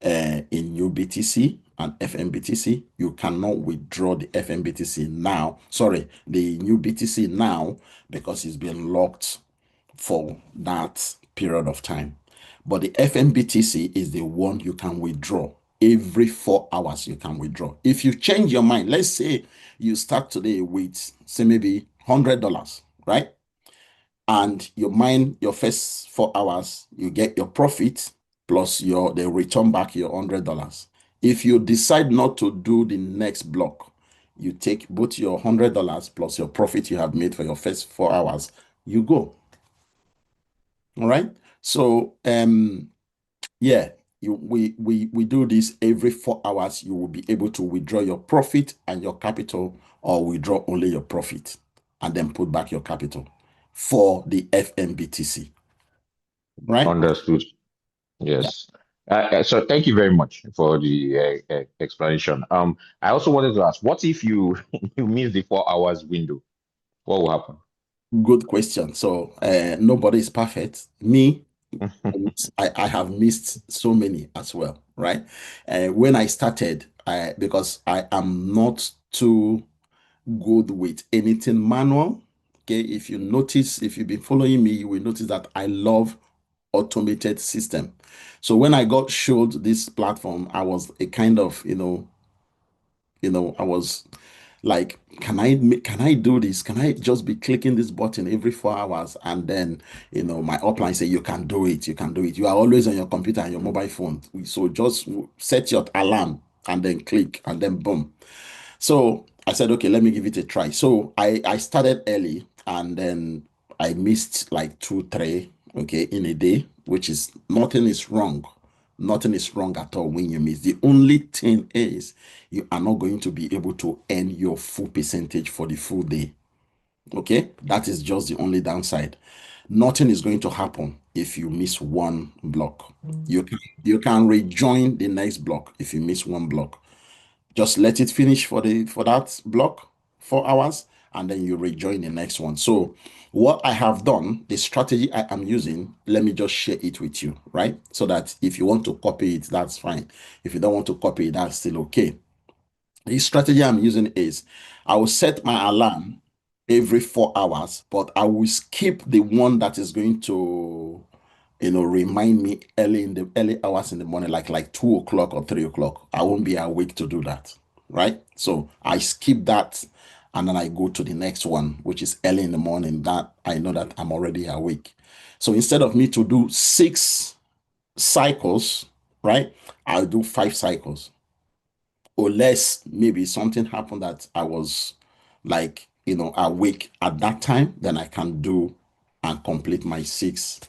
in NEWBTC and FNBTC, you cannot withdraw the FNBTC now. Sorry, the NEWBTC now because it's been locked for that period of time. But the FNBTC is the one you can withdraw. Every 4 hours you can withdraw. If you change your mind, let's say you start today with, say, maybe $100, right? And you mine your first 4 hours, you get your profit plus they return back your $100. If you decide not to do the next block, you take both your $100 plus your profit you have made for your first 4 hours, you go. All right. So yeah, we do this every 4 hours. You will be able to withdraw your profit and your capital, or withdraw only your profit and then put back your capital for the FNBTC. Right? Understood. Yes. So thank you very much for the explanation. I also wanted to ask, what if you you miss the 4 hours window? What will happen? Good question. So nobody is perfect. Me, I have missed so many as well, right? When I started, because I am not too good with anything manual. Okay, if you notice, if you've been following me, you will notice that I love automated system. So when I got showed this platform, I was a kind of, I was like, can I do this? Can I just be clicking this button every 4 hours? And then, my upline say, you can do it. You can do it. You are always on your computer and your mobile phone. So just set your alarm and then click and then boom. So I said, okay, let me give it a try. So I started early and then I missed like 2, 3, okay, in a day, which is nothing is wrong. Nothing is wrong at all when you miss. The only thing is you are not going to be able to earn your full percentage for the full day. Okay, that is just the only downside. Nothing is going to happen if you miss one block. You can rejoin the next block if you miss one block. Just let it finish for that block, 4 hours, and then you rejoin the next one. So what I have done, the strategy I am using, let me just share it with you, right? So that if you want to copy it, that's fine. If you don't want to copy it, that's still okay. The strategy I'm using is I will set my alarm every 4 hours, but I will skip the one that is going to remind me early in the early hours in the morning, like 2 o'clock or 3 o'clock. I won't be awake to do that, right? So I skip that and then I go to the next one, which is early in the morning, that I know that I'm already awake. So instead of me to do 6 cycles, right, I'll do 5 cycles, or less. Maybe something happened that I was like, awake at that time, then I can do and complete my 6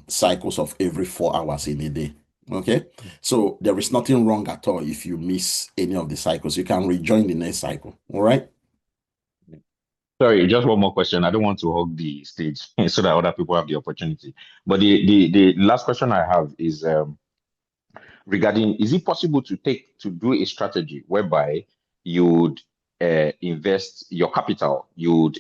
cycles of every 4 hours in a day. Okay, so there is nothing wrong at all if you miss any of the cycles. You can rejoin the next cycle. All right. Sorry, just one more question. I don't want to hog the stage so that other people have the opportunity. But the last question I have is regarding, is it possible to do a strategy whereby you'd invest your capital, you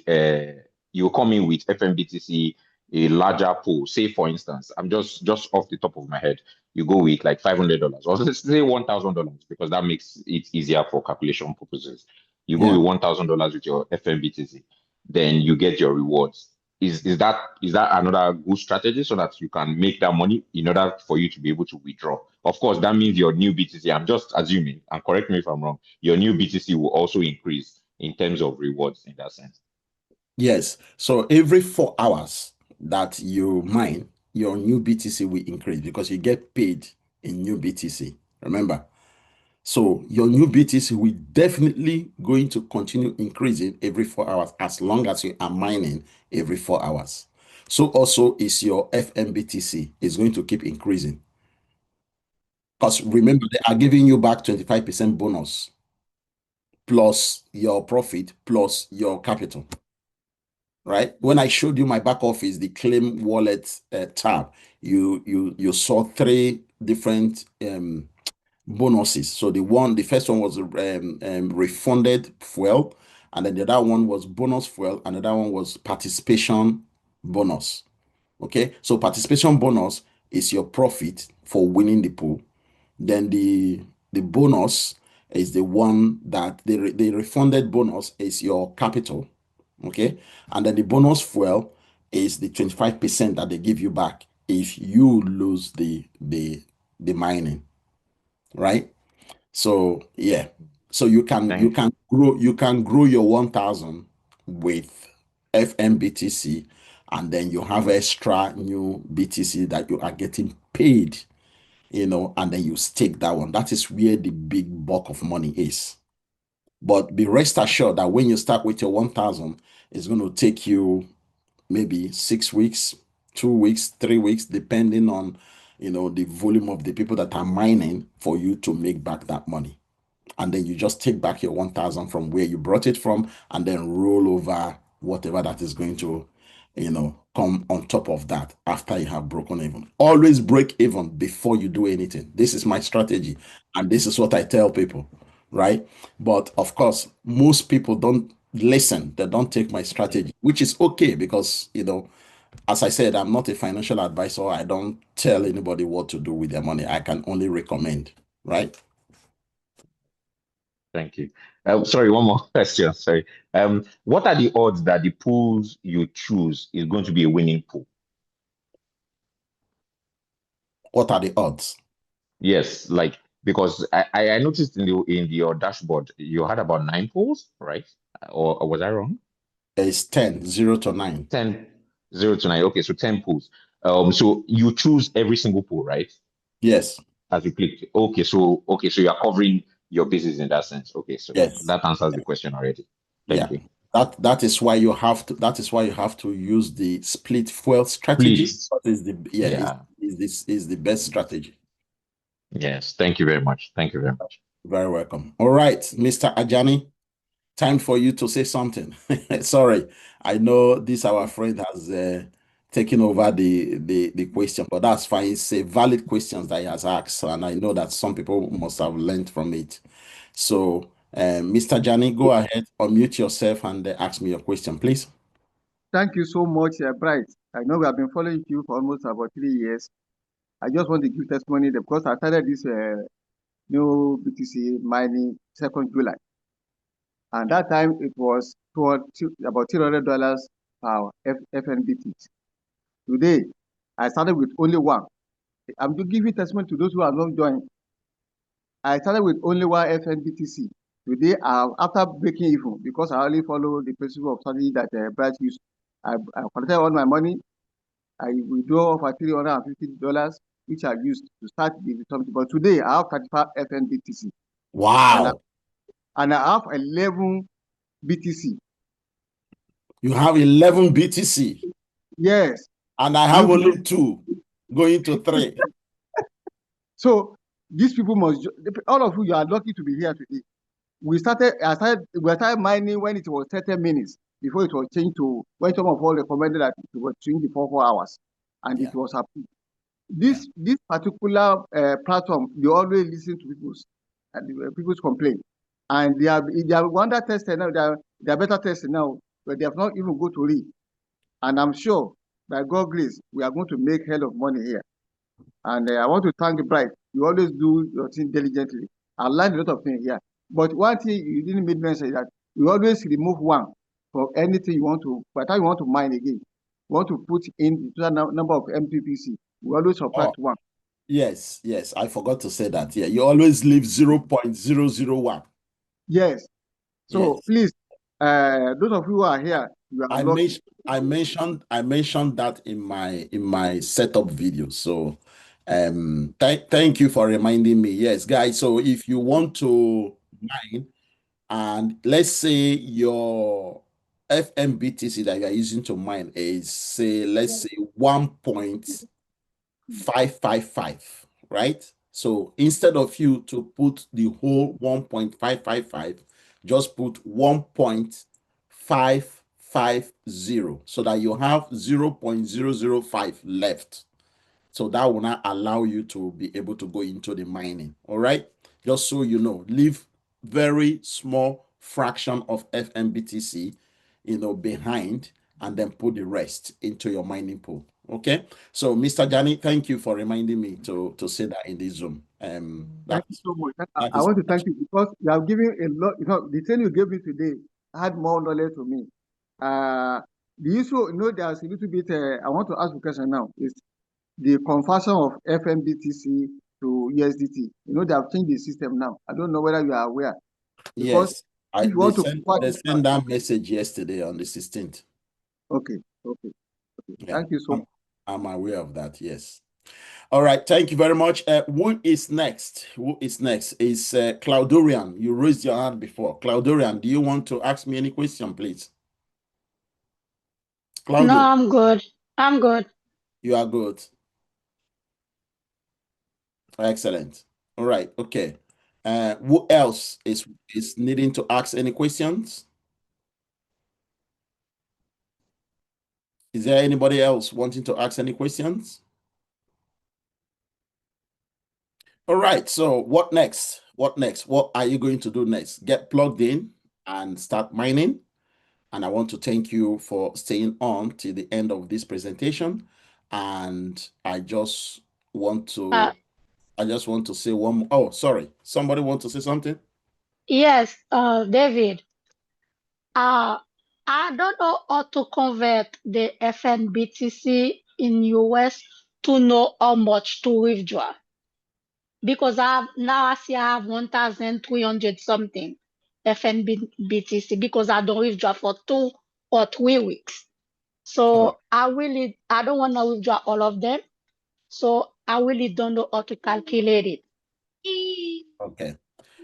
come in with FNBTC, a larger pool. Say for instance, I'm just off the top of my head, you go with like $500, or let's say $1,000, because that makes it easier for calculation purposes. You go Yeah. with $1,000 with your FNBTC, then you get your rewards. Is that another good strategy so that you can make that money in order for you to be able to withdraw? Of course, that means your new BTC, I'm just assuming, and correct me if I'm wrong, your new BTC will also increase in terms of rewards in that sense. Yes. So every 4 hours that you mine, your new BTC will increase because you get paid in new BTC. Remember. So your new BTC will definitely going to continue increasing every 4 hours as long as you are mining every 4 hours. So also is your FNBTC is going to keep increasing. Because remember, they are giving you back 25% bonus plus your profit plus your capital. Right? When I showed you my back office, the claim wallet tab, you saw three different bonuses. So the first one was refunded fuel, and then the other one was bonus fuel, and the other one was participation bonus. Okay, so participation bonus is your profit for winning the pool. Then the bonus is the one that the refunded bonus is your capital. Okay, and then the bonus fuel is the 25% that they give you back if you lose the mining, right? So yeah, so you can Thank you. grow your 1,000 with FNBTC, and then you have extra new BTC that you are getting paid, and then you stake that one. That is where the big bulk of money is. But be rest assured that when you start with your 1,000, it's going to take you maybe 6 weeks, 2 weeks, 3 weeks, depending on the volume of the people that are mining for you to make back that money. And then you just take back your 1,000 from where you brought it from, and then roll over whatever that is going to come on top of that after you have broken even. Always break even before you do anything. This is my strategy, and this is what I tell people, right? But of course, most people don't listen. They don't take my strategy, which is okay because as I said, I'm not a financial advisor. I don't tell anybody what to do with their money. I can only recommend, right? Thank you. Sorry, one more question. Sorry. What are the odds that the pools you choose is going to be a winning pool? What are the odds? Yes, like because I noticed in your dashboard you had about 9 pools, right? Or was I wrong? It's 10, 0 to 9. 10, 0 to 9. Okay, so 10 pools. So you choose every single pool, right? Yes, As you click. Okay, so you are covering your business in that sense. Okay, so yes, that answers the question already. Thank yeah. you. That is why you have to use the split fuel strategy. Please. That is Yeah. is the best strategy. Yes. Thank you very much. Thank you very much. Very welcome. All right, Mr. Ajani, time for you to say something. Sorry, I know this our friend has taken over the question, but that's fine. It's a valid question that he has asked, and I know that some people must have learned from it. So, Mr. Jani, go ahead, unmute yourself and ask me your question, please. Thank you so much, Bright. I know we have been following you for almost about 3 years. I just want to give testimony because I started this new BTC mining 2nd July. And that time it was about $300 per FNBTC. Today, I started with only one. I'm to give you testimony to those who have not joined. I started with only one FNBTC. Today, after breaking even, because I only follow the principle of study that Bright used, I collected all my money. I withdraw for $350, which I used to start the something. But today, I have 35 FNBTC. Wow. And I have 11 BTC. You have 11 BTC. Yes. And I have only 2, going to 3. So these people all of you are lucky to be here today. We started mining when it was 30 minutes before it was changed to when some of all recommended that it was changed to 4 hours, and it was approved. This particular platform, they always listen to people's complaint, and they are wonder tested now. They are better tested now, but they have not even go to read. And I'm sure by God's grace, we are going to make hell of money here. And I want to thank the Bright. You always do your thing diligently. I learned a lot of things here. But one thing you didn't make mention is that you always remove one for anything you want to. By the time you want to mine again, you want to put in the total number of MPPC. We always subtract one. Yes, I forgot to say that. Yeah, you always leave 0.001. Yes. So yes. Please, those of you who are here, you are lucky. I mentioned that in my setup video. So thank you for reminding me. Yes, guys. So if you want to mine, and let's say your FNBTC that you are using to mine is let's say 1.555, right? So instead of you to put the whole 1.555, just put 1.550 so that you have 0.005 left. So that will not allow you to be able to go into the mining. All right. Just so you know, leave very small fraction of FNBTC, behind, and then put the rest into your mining pool. Okay. So, Mr. Jani, thank you for reminding me to say that in this Zoom. Thank you so much. That I is want to thank you because you have given a lot. The thing you gave me today had more knowledge to me. The issue, there's a little bit. I want to ask a question now. Is the conversion of FNBTC to USDT? They have changed the system now. I don't know whether you are aware. Because yes. if you want to convert They it sent that message yesterday on the 16th. Okay. Yeah, Thank you so much. I'm aware of that. Yes. All right. Thank you very much. Who is next? Who is next? Is Claudorian. You raised your hand before. Claudorian, do you want to ask me any question, please? Claudio, No, I'm good. I'm good. you are good. Excellent. All right. Okay. Who else is needing to ask any questions? Is there anybody else wanting to ask any questions? All right. So what next? What next? What are you going to do next? Get plugged in and start mining. And I want to thank you for staying on till the end of this presentation. And I just want to say one more. Oh, sorry. Somebody want to say something? Yes, David. I don't know how to convert the FNBTC in US to know how much to withdraw. Because I see I have 1,300 something FNBTC because I don't withdraw for 2 or 3 weeks. So I don't want to withdraw all of them. So I really don't know how to calculate it. Okay.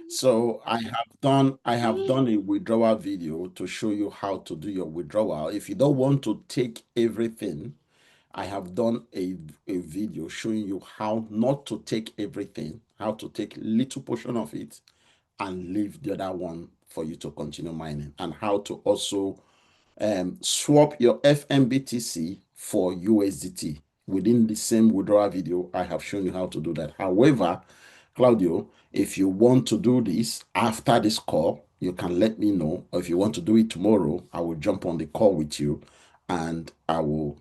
So I have done a withdrawal video to show you how to do your withdrawal. If you don't want to take everything, I have done a video showing you how not to take everything, how to take little portion of it and leave the other one for you to continue mining, and how to also swap your FNBTC for USDT. Within the same withdrawal video, I have shown you how to do that. However, Claudio, if you want to do this after this call, you can let me know. Or if you want to do it tomorrow, I will jump on the call with you and I will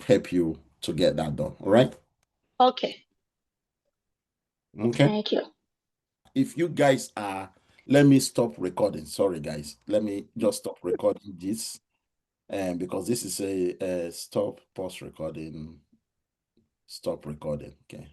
help you to get that done. All right? Okay. Okay. Thank you. If you guys are, let me stop recording. Sorry, guys. Let me just stop recording this. Because this is a stop, pause recording, stop recording. Okay.